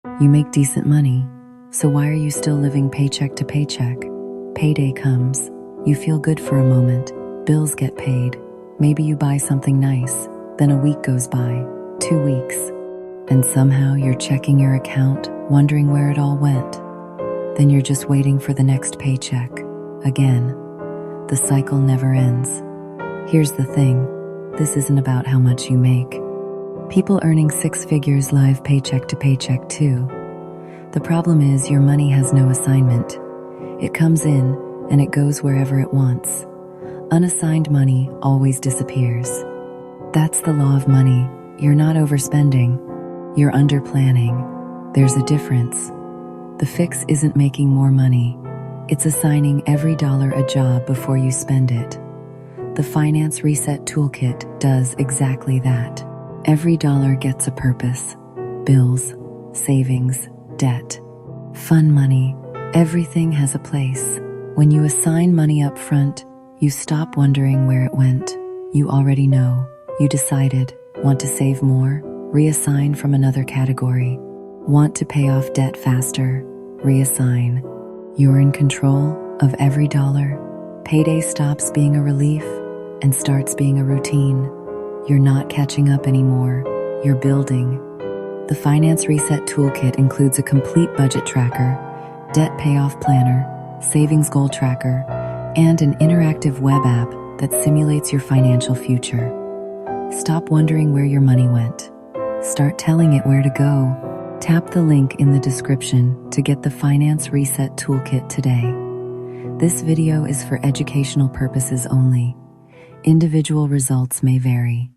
You make decent money, so why are you still living paycheck to paycheck? Payday comes, you feel good for a moment, bills get paid, maybe you buy something nice, then a week goes by, 2 weeks, and somehow you're checking your account, wondering where it all went. Then you're just waiting for the next paycheck. Again, the cycle never ends. Here's the thing, this isn't about how much you make. People earning 6 figures live paycheck to paycheck too. The problem is your money has no assignment. It comes in and it goes wherever it wants. Unassigned money always disappears. That's the law of money. You're not overspending, you're underplanning. There's a difference. The fix isn't making more money. It's assigning every dollar a job before you spend it. The Finance Reset Toolkit does exactly that. Every dollar gets a purpose. Bills, savings, debt, fun money, everything has a place. When you assign money up front, you stop wondering where it went. You already know. You decided. Want to save more? Reassign from another category. Want to pay off debt faster? Reassign. You're in control of every dollar. Payday stops being a relief and starts being a routine. You're not catching up anymore. You're building. The Finance Reset Toolkit includes a complete budget tracker, debt payoff planner, savings goal tracker, and an interactive web app that simulates your financial future. Stop wondering where your money went. Start telling it where to go. Tap the link in the description to get the Finance Reset Toolkit today. This video is for educational purposes only. Individual results may vary.